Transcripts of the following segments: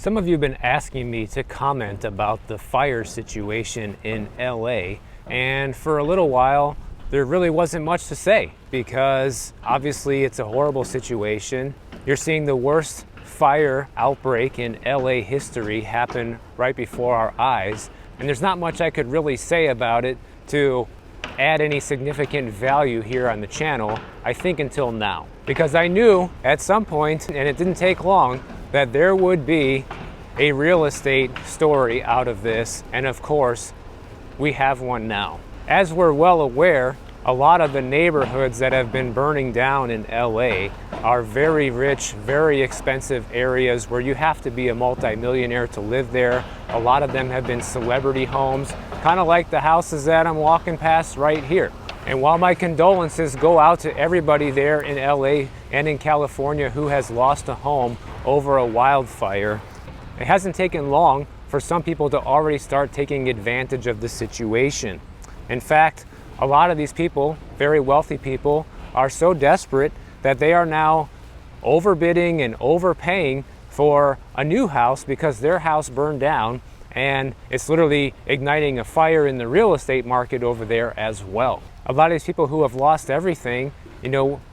Some of you have been asking me to comment about the fire situation in LA, and for a little while there really wasn't much to say because obviously it's a horrible situation. You're seeing the worst fire outbreak in LA history happen right before our eyes, and there's not much I could really say about it to add any significant value here on the channel, I think, until now. Because I knew at some point, and it didn't take long, that there would be a real estate story out of this, and of course we have one now. As we're well aware, a lot of the neighborhoods that have been burning down in LA are very rich, very expensive areas where you have to be a multimillionaire to live there. A lot of them have been celebrity homes, kind of like the houses that I'm walking past right here. And while my condolences go out to everybody there in LA and in California who has lost a home over a wildfire, it hasn't taken long for some people to already start taking advantage of the situation. In fact, a lot of these people, very wealthy people, are so desperate that they are now overbidding and overpaying for a new house because their house burned down, and it's literally igniting a fire in the real estate market over there as well. A lot of these people who have lost everything,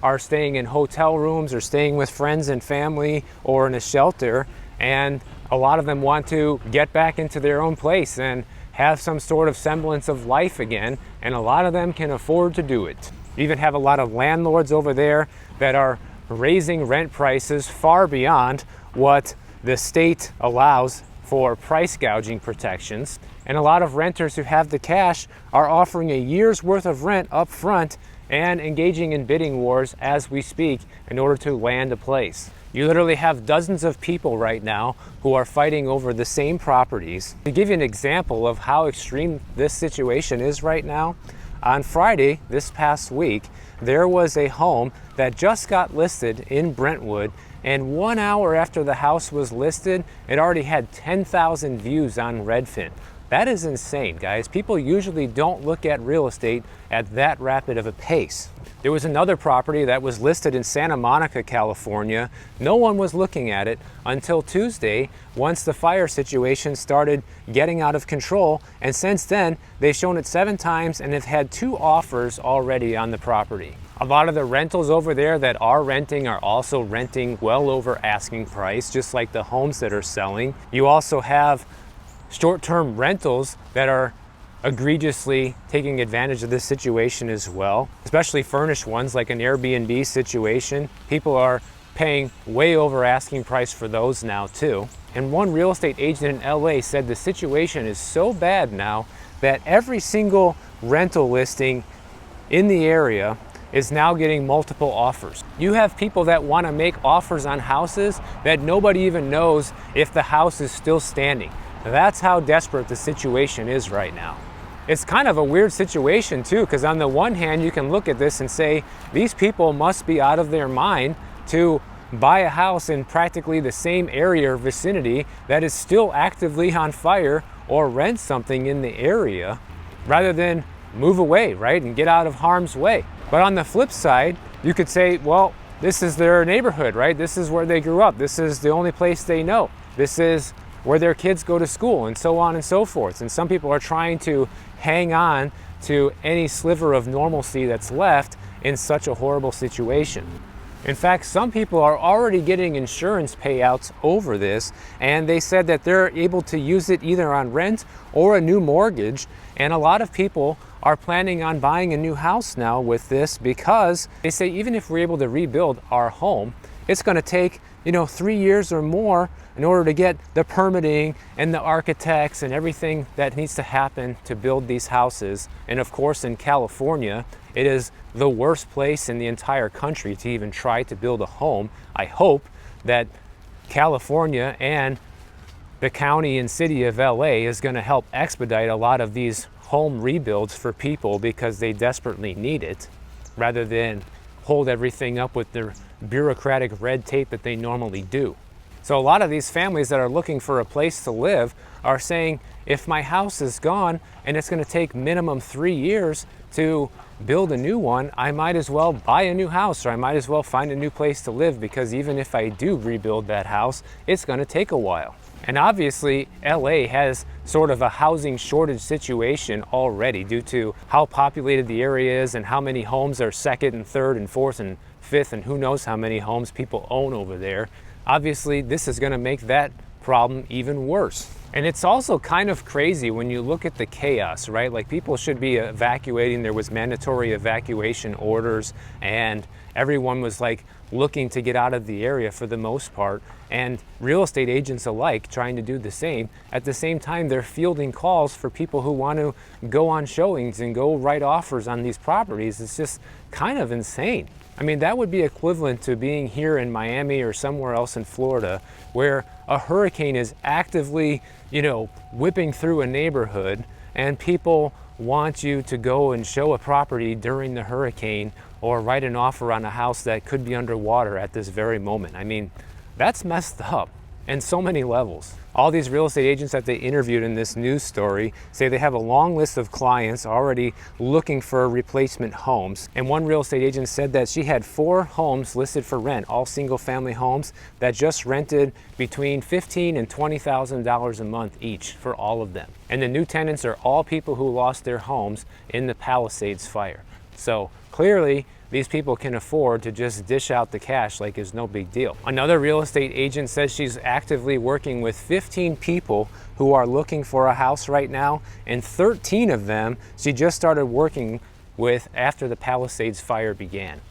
are staying in hotel rooms or staying with friends and family or in a shelter, and a lot of them want to get back into their own place and have some sort of semblance of life again, and a lot of them can afford to do it. You even have a lot of landlords over there that are raising rent prices far beyond what the state allows for price gouging protections, and a lot of renters who have the cash are offering a year's worth of rent up front and engaging in bidding wars as we speak in order to land a place. You literally have dozens of people right now who are fighting over the same properties. To give you an example of how extreme this situation is right now, on Friday this past week, there was a home that just got listed in Brentwood, and 1 hour after the house was listed, it already had 10,000 views on Redfin. That is insane, guys. People usually don't look at real estate at that rapid of a pace. There was another property that was listed in Santa Monica, California. No one was looking at it until Tuesday, once the fire situation started getting out of control. And since then, they've shown it 7 times and have had 2 offers already on the property. A lot of the rentals over there that are renting are also renting well over asking price, just like the homes that are selling. You also have short-term rentals that are egregiously taking advantage of this situation as well, especially furnished ones like an Airbnb situation. People are paying way over asking price for those now too. And one real estate agent in LA said the situation is so bad now that every single rental listing in the area is now getting multiple offers. You have people that want to make offers on houses that nobody even knows if the house is still standing. That's how desperate the situation is right now. It's kind of a weird situation too, because on the one hand you can look at this and say these people must be out of their mind to buy a house in practically the same area or vicinity that is still actively on fire, or rent something in the area rather than move away, right, and get out of harm's way. But on the flip side, you could say, well, this is their neighborhood, right? This is where they grew up. This is the only place they know. This is where their kids go to school, and so on and so forth. And some people are trying to hang on to any sliver of normalcy that's left in such a horrible situation. In fact, some people are already getting insurance payouts over this, and they said that they're able to use it either on rent or a new mortgage. And a lot of people are planning on buying a new house now with this, because they say even if we're able to rebuild our home, it's going to take 3 years or more in order to get the permitting and the architects and everything that needs to happen to build these houses. And of course, in California, it is the worst place in the entire country to even try to build a home. I hope that California and the county and city of LA is going to help expedite a lot of these home rebuilds for people, because they desperately need it, rather than hold everything up with their bureaucratic red tape that they normally do. So a lot of these families that are looking for a place to live are saying, if my house is gone and it's going to take minimum 3 years to build a new one, I might as well buy a new house, or I might as well find a new place to live, because even if I do rebuild that house, it's going to take a while. And obviously, LA has sort of a housing shortage situation already due to how populated the area is and how many homes are second and third and fourth and fifth, and who knows how many homes people own over there. Obviously, this is going to make that problem even worse. And it's also kind of crazy when you look at the chaos, right? Like, people should be evacuating. There was mandatory evacuation orders, and everyone was like looking to get out of the area for the most part, and real estate agents alike trying to do the same. At the same time, they're fielding calls for people who want to go on showings and go write offers on these properties. It's just kind of insane. I mean, that would be equivalent to being here in Miami or somewhere else in Florida where a hurricane is actively, whipping through a neighborhood, and people want you to go and show a property during the hurricane or write an offer on a house that could be underwater at this very moment. I mean, that's messed up in so many levels. All these real estate agents that they interviewed in this news story say they have a long list of clients already looking for replacement homes. And one real estate agent said that she had 4 homes listed for rent, all single family homes that just rented between $15,000 and $20,000 a month each for all of them. And the new tenants are all people who lost their homes in the Palisades fire. So clearly, these people can afford to just dish out the cash like it's no big deal. Another real estate agent says she's actively working with 15 people who are looking for a house right now, and 13 of them she just started working with after the Palisades fire began.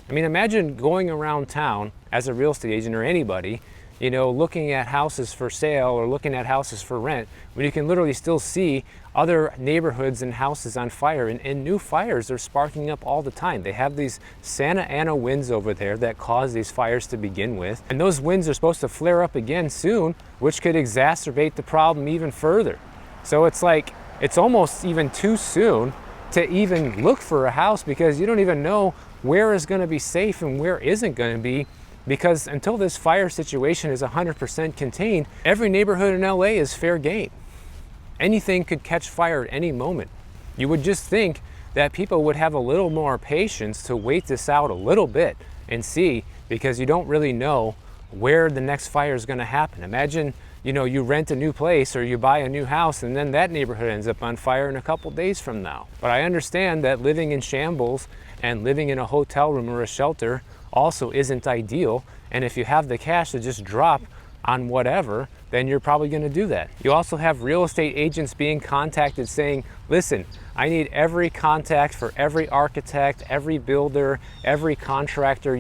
I mean, imagine going around town as a real estate agent or anybody, looking at houses for sale or looking at houses for rent, when you can literally still see other neighborhoods and houses on fire, and new fires are sparking up all the time. They have these Santa Ana winds over there that cause these fires to begin with, and those winds are supposed to flare up again soon, which could exacerbate the problem even further. So it's like, it's almost even too soon to even look for a house, because you don't even know where is going to be safe and where isn't going to be. Because until this fire situation is 100% contained, every neighborhood in LA is fair game. Anything could catch fire at any moment. You would just think that people would have a little more patience to wait this out a little bit and see, because you don't really know where the next fire is going to happen. Imagine, you rent a new place or you buy a new house, and then that neighborhood ends up on fire in a couple days from now. But I understand that living in shambles and living in a hotel room or a shelter also isn't ideal, and if you have the cash to just drop on whatever, then you're probably going to do that. You also have real estate agents being contacted saying, listen, I need every contact for every architect, every builder, every contractor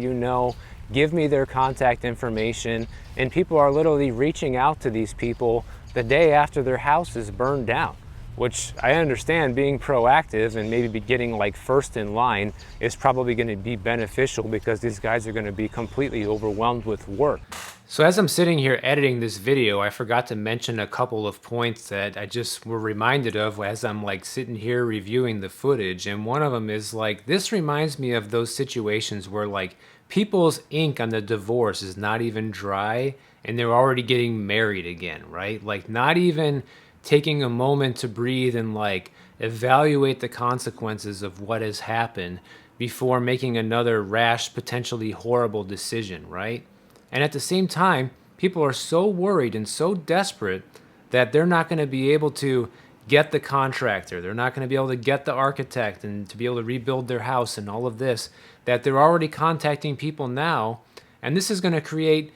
give me their contact information. And people are literally reaching out to these people the day after their house is burned down, which I understand being proactive and maybe getting like first in line is probably going to be beneficial, because these guys are going to be completely overwhelmed with work. So as I'm sitting here editing this video, I forgot to mention a couple of points that I just were reminded of as I'm like sitting here reviewing the footage. And one of them is like, this reminds me of those situations where like people's ink on the divorce is not even dry and they're already getting married again, right? Like, not even taking a moment to breathe and like evaluate the consequences of what has happened before making another rash, potentially horrible decision, right? And at the same time, people are so worried and so desperate that they're not going to be able to get the contractor, they're not going to be able to get the architect and to be able to rebuild their house and all of this, that they're already contacting people now. And this is going to create,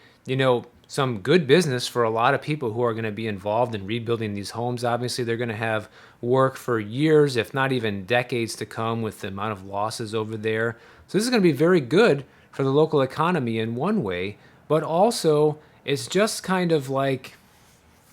some good business for a lot of people who are going to be involved in rebuilding these homes. Obviously, they're going to have work for years, if not even decades to come, with the amount of losses over there. So this is going to be very good for the local economy in one way, but also it's just kind of like,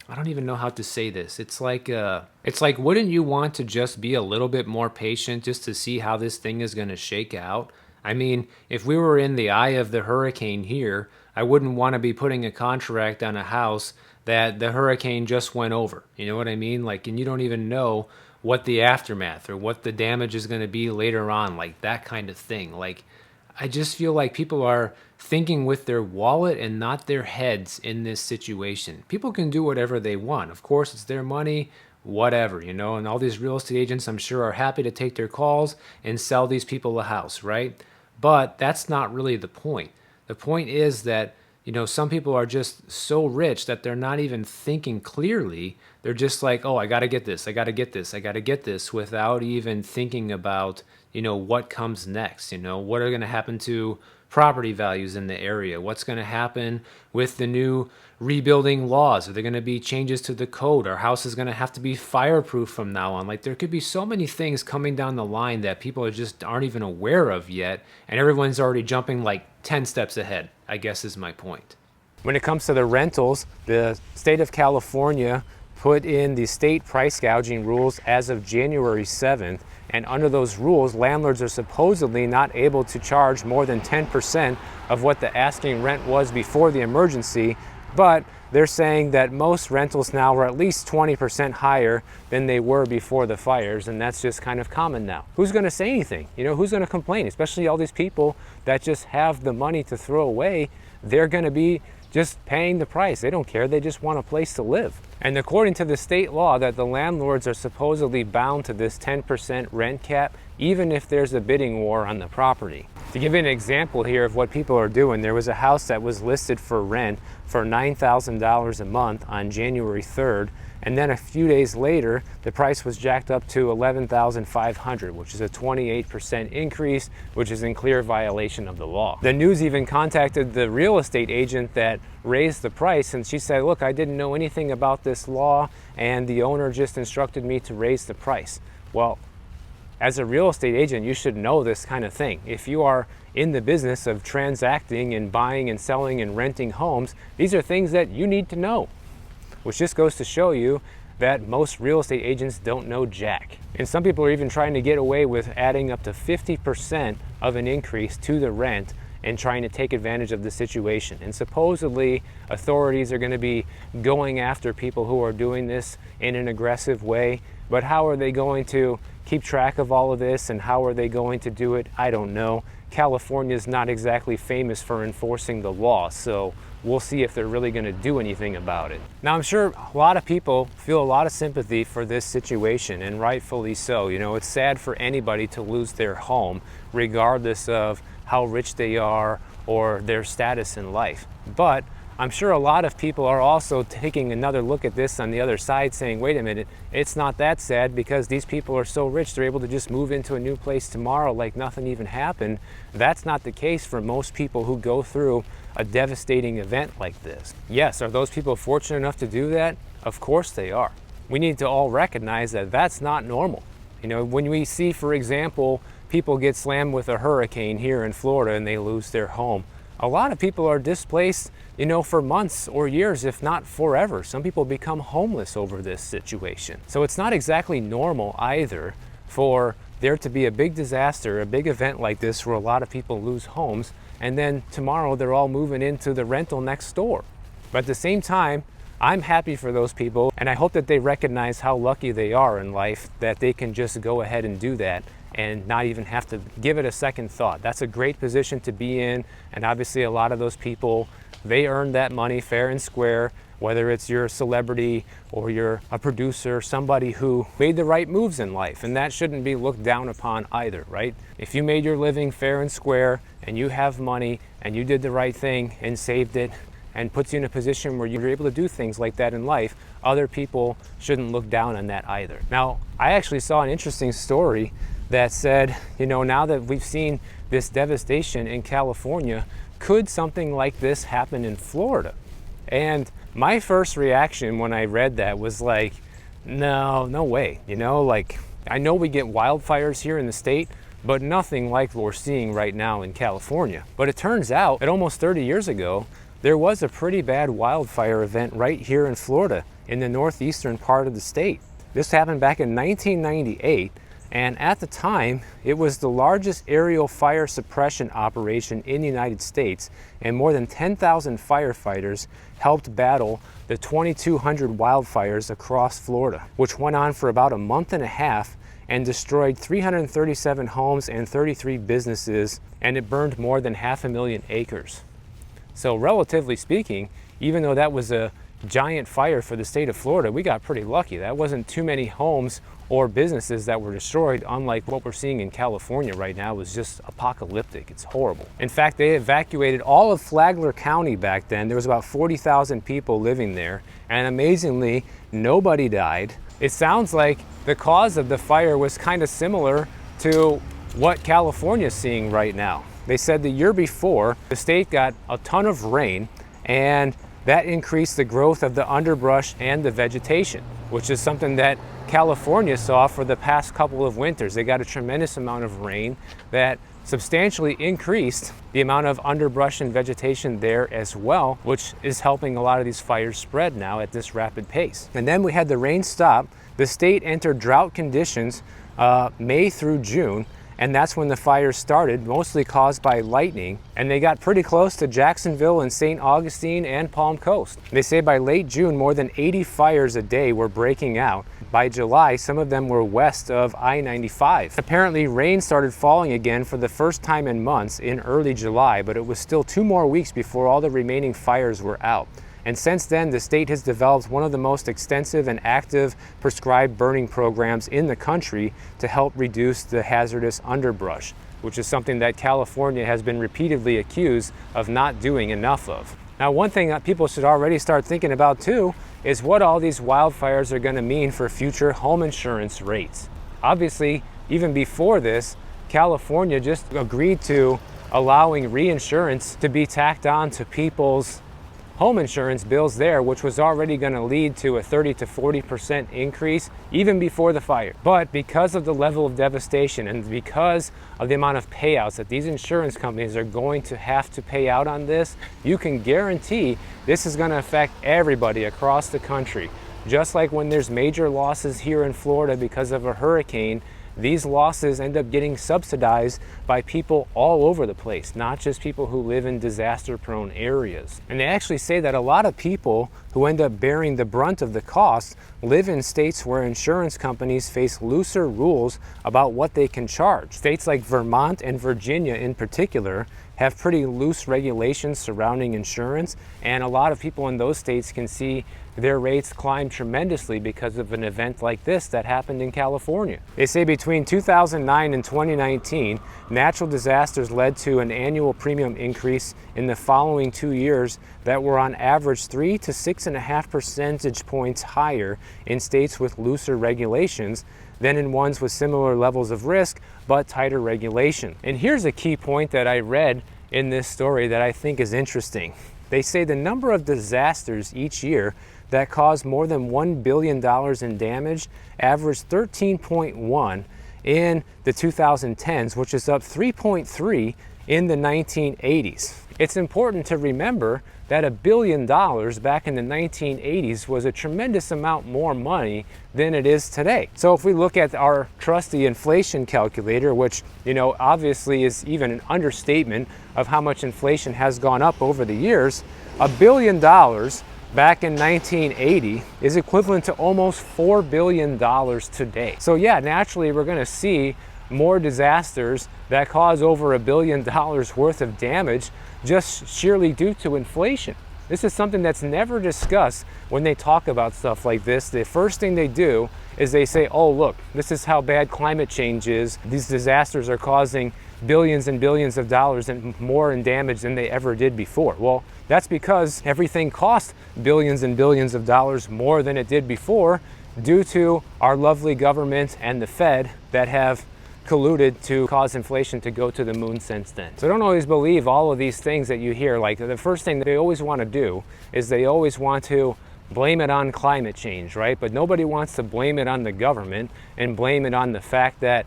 I don't even know how to say this. It's like, wouldn't you want to just be a little bit more patient just to see how this thing is going to shake out? I mean, if we were in the eye of the hurricane here, I wouldn't want to be putting a contract on a house that the hurricane just went over. You know what I mean? Like, and you don't even know what the aftermath or what the damage is going to be later on, like that kind of thing. Like, I just feel like people are thinking with their wallet and not their heads in this situation. People can do whatever they want. Of course, it's their money, whatever, and all these real estate agents, I'm sure, are happy to take their calls and sell these people a house, right? But that's not really the point. The point is that Some people are just so rich that they're not even thinking clearly. They're just like, oh, I got to get this, I got to get this, I got to get this, without even thinking about, what comes next. What are going to happen to property values in the area? What's going to happen with the new rebuilding laws? Are there going to be changes to the code? Our house is going to have to be fireproof from now on. Like, there could be so many things coming down the line that people just aren't even aware of yet, and everyone's already jumping like 10 steps ahead, I guess is my point. When it comes to the rentals, the state of California put in the state price gouging rules as of January 7th. And under those rules, landlords are supposedly not able to charge more than 10% of what the asking rent was before the emergency, but they're saying that most rentals now are at least 20% higher than they were before the fires, and that's just kind of common now. Who's going to say anything? Who's going to complain? Especially all these people that just have the money to throw away. They're going to be just paying the price. They don't care. They just want a place to live. And according to the state law, that the landlords are supposedly bound to this 10% rent cap, even if there's a bidding war on the property. To give you an example here of what people are doing, there was a house that was listed for rent for $9,000 a month on January 3rd. And then a few days later, the price was jacked up to $11,500, which is a 28% increase, which is in clear violation of the law. The news even contacted the real estate agent that raised the price, and she said, look, I didn't know anything about this law, and the owner just instructed me to raise the price. Well, as a real estate agent, you should know this kind of thing. If you are in the business of transacting and buying and selling and renting homes, these are things that you need to know, which just goes to show you that most real estate agents don't know jack. And some people are even trying to get away with adding up to 50% of an increase to the rent and trying to take advantage of the situation. And supposedly authorities are going to be going after people who are doing this in an aggressive way. But how are they going to keep track of all of this, and how are they going to do it? I don't know. California is not exactly famous for enforcing the law, so we'll see if they're really going to do anything about it. Now, I'm sure a lot of people feel a lot of sympathy for this situation, and rightfully so. It's sad for anybody to lose their home, regardless of how rich they are or their status in life. But I'm sure a lot of people are also taking another look at this on the other side, saying, wait a minute, it's not that sad because these people are so rich, they're able to just move into a new place tomorrow like nothing even happened. That's not the case for most people who go through a devastating event like this. Yes, are those people fortunate enough to do that? Of course they are. We need to all recognize that that's not normal. When we see, for example, people get slammed with a hurricane here in Florida and they lose their home, a lot of people are displaced, for months or years, if not forever. Some people become homeless over this situation. So it's not exactly normal either for there to be a big disaster, a big event like this where a lot of people lose homes, and then tomorrow they're all moving into the rental next door. But at the same time, I'm happy for those people, and I hope that they recognize how lucky they are in life that they can just go ahead and do that and not even have to give it a second thought. That's a great position to be in, and obviously a lot of those people, they earn that money fair and square, whether it's you're a celebrity or you're a producer, somebody who made the right moves in life, and that shouldn't be looked down upon either, right? If you made your living fair and square and you have money and you did the right thing and saved it and puts you in a position where you're able to do things like that in life, other people shouldn't look down on that either. Now, I actually saw an interesting story that said, now that we've seen this devastation in California, could something like this happen in Florida? And my first reaction when I read that was like, no way. I know we get wildfires here in the state, but nothing like what we're seeing right now in California. But it turns out that almost 30 years ago, there was a pretty bad wildfire event right here in Florida in the northeastern part of the state. This happened back in 1998. And at the time, it was the largest aerial fire suppression operation in the United States, and more than 10,000 firefighters helped battle the 2,200 wildfires across Florida, which went on for about a month and a half and destroyed 337 homes and 33 businesses, and it burned more than 500,000 acres. So relatively speaking, even though that was a giant fire for the state of Florida, we got pretty lucky. That wasn't too many homes or businesses that were destroyed, unlike what we're seeing in California right now. It was just apocalyptic. It's horrible. In fact, they evacuated all of Flagler County back then. There was about 40,000 people living there, and amazingly, nobody died. It sounds like the cause of the fire was kind of similar to what California is seeing right now. They said the year before, the state got a ton of rain, and that increased the growth of the underbrush and the vegetation, which is something that California saw for the past couple of winters. They got a tremendous amount of rain that substantially increased the amount of underbrush and vegetation there as well, which is helping a lot of these fires spread now at this rapid pace. And then we had the rain stop. The state entered drought conditions May through June, and that's when the fires started, mostly caused by lightning, and they got pretty close to Jacksonville and St. Augustine and Palm Coast. They say by late June, more than 80 fires a day were breaking out. By July, some of them were west of I-95. Apparently, rain started falling again for the first time in months in early July, but it was still 2 more weeks before all the remaining fires were out. And since then, the state has developed one of the most extensive and active prescribed burning programs in the country to help reduce the hazardous underbrush, which is something that California has been repeatedly accused of not doing enough of. Now, one thing that people should already start thinking about too is what all these wildfires are going to mean for future home insurance rates. Obviously, even before this, California just agreed to allowing reinsurance to be tacked on to people's home insurance bills there, which was already going to lead to a 30 to 40% increase even before the fire. But because of the level of devastation and because of the amount of payouts that these insurance companies are going to have to pay out on this, you can guarantee this is going to affect everybody across the country. Just like when there's major losses here in Florida because of a hurricane, these losses end up getting subsidized by people all over the place, not just people who live in disaster-prone areas. And they actually say that a lot of people who end up bearing the brunt of the cost live in states where insurance companies face looser rules about what they can charge. States like Vermont and Virginia in particular have pretty loose regulations surrounding insurance, and a lot of people in those states can see their rates climb tremendously because of an event like this that happened in California. They say between 2009 and 2019, natural disasters led to an annual premium increase in the following 2 years that were on average 3 to 6.5 percentage points higher in states with looser regulations than in ones with similar levels of risk but tighter regulation. And here's a key point that I read in this story that I think is interesting. They say the number of disasters each year that caused more than $1 billion in damage averaged 13.1 in the 2010s, which is up 3.3 in the 1980s. It's important to remember that $1 billion back in the 1980s was a tremendous amount more money than it is today. So if we look at our trusty inflation calculator, which, obviously is even an understatement of how much inflation has gone up over the years, $1 billion back in 1980 is equivalent to almost $4 billion today. So yeah, naturally we're going to see more disasters that cause over $1 billion worth of damage just sheerly due to inflation. This is something that's never discussed when they talk about stuff like this. The first thing they do is they say, oh look, this is how bad climate change is. These disasters are causing billions and billions of dollars and more in damage than they ever did before. Well, that's because everything costs billions and billions of dollars more than it did before due to our lovely government and the Fed that have colluded to cause inflation to go to the moon since then. So don't always believe all of these things that you hear. Like, the first thing that they always want to do is they always want to blame it on climate change, right? But nobody wants to blame it on the government and blame it on the fact that,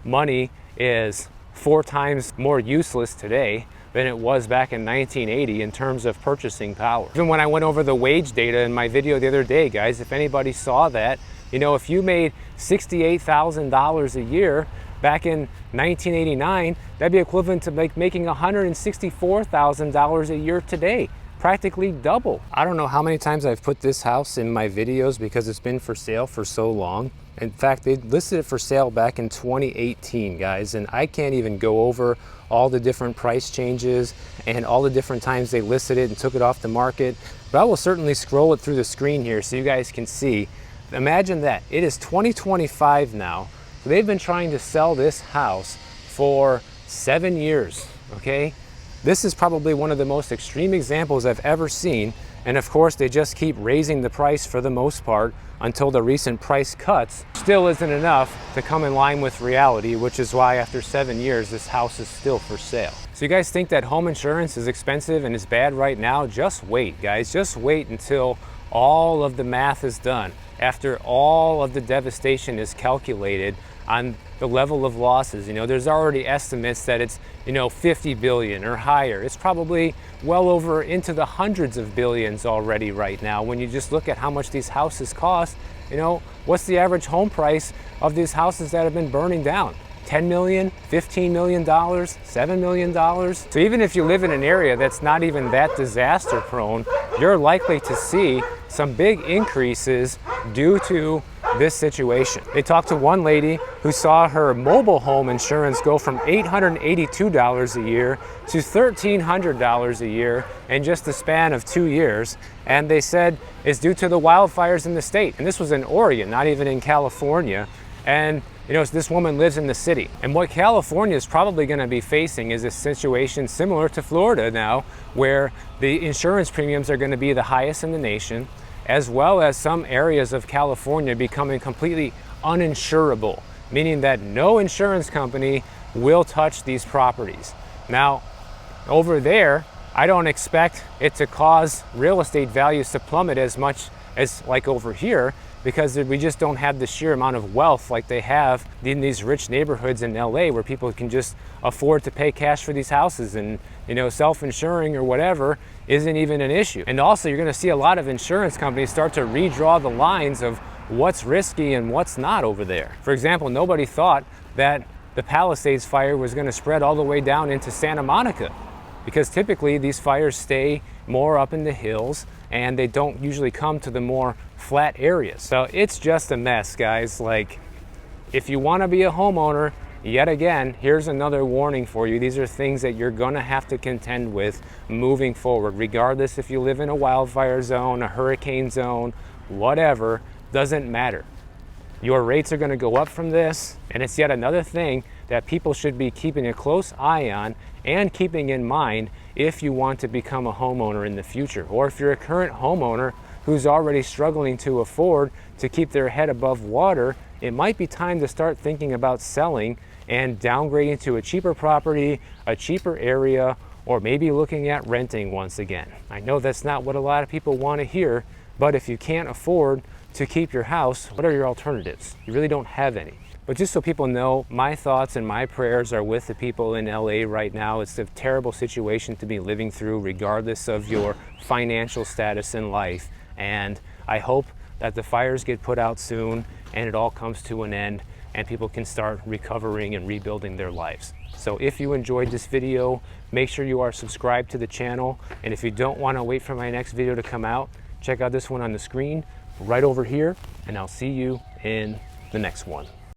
money is 4 times more useless today than it was back in 1980 in terms of purchasing power. Even when I went over the wage data in my video the other day, guys, if anybody saw that, if you made $68,000 a year back in 1989, that'd be equivalent to making $164,000 a year today. practically double. I don't know how many times I've put this house in my videos because it's been for sale for so long. In fact, they listed it for sale back in 2018, guys, and I can't even go over all the different price changes and all the different times they listed it and took it off the market. But I will certainly scroll it through the screen here so you guys can see. Imagine that. It is 2025 now. They've been trying to sell this house for 7 years, okay? This is probably one of the most extreme examples I've ever seen. And of course, they just keep raising the price for the most part until the recent price cuts still isn't enough to come in line with reality, which is why after 7 years, this house is still for sale. So you guys think that home insurance is expensive and is bad right now? Just wait, guys. Just wait until all of the math is done. After all of the devastation is calculated on the level of losses. You know, there's already estimates that it's, 50 billion or higher. It's probably well over into the hundreds of billions already right now. When you just look at how much these houses cost, what's the average home price of these houses that have been burning down? $10 million, $15 million, $7 million. So even if you live in an area that's not even that disaster prone, you're likely to see some big increases due to this situation. They talked to one lady who saw her mobile home insurance go from $882 a year to $1,300 a year in just the span of 2 years. And they said it's due to the wildfires in the state. And this was in Oregon, not even in California. And this woman lives in the city. And what California is probably going to be facing is a situation similar to Florida now, where the insurance premiums are going to be the highest in the nation, as well as some areas of California becoming completely uninsurable, meaning that no insurance company will touch these properties. Now, over there, I don't expect it to cause real estate values to plummet as much as like over here, because we just don't have the sheer amount of wealth like they have in these rich neighborhoods in LA, where people can just afford to pay cash for these houses, and self-insuring or whatever isn't even an issue. And also, you're going to see a lot of insurance companies start to redraw the lines of what's risky and what's not over there. For example, nobody thought that the Palisades fire was going to spread all the way down into Santa Monica, because typically these fires stay more up in the hills and they don't usually come to the more flat areas. So it's just a mess, guys. Like, if you want to be a homeowner, yet again, here's another warning for you. These are things that you're going to have to contend with moving forward, regardless if you live in a wildfire zone, a hurricane zone, whatever, doesn't matter. Your rates are going to go up from this, and it's yet another thing that people should be keeping a close eye on and keeping in mind if you want to become a homeowner in the future, or if you're a current homeowner who's already struggling to afford to keep their head above water. It might be time to start thinking about selling and downgrading to a cheaper property, a cheaper area, or maybe looking at renting once again. I know that's not what a lot of people want to hear, but if you can't afford to keep your house, what are your alternatives? You really don't have any. But just so people know, my thoughts and my prayers are with the people in LA right now. It's a terrible situation to be living through, regardless of your financial status in life. And I hope that the fires get put out soon and it all comes to an end and people can start recovering and rebuilding their lives. So if you enjoyed this video, make sure you are subscribed to the channel. And if you don't want to wait for my next video to come out, check out this one on the screen right over here, and I'll see you in the next one.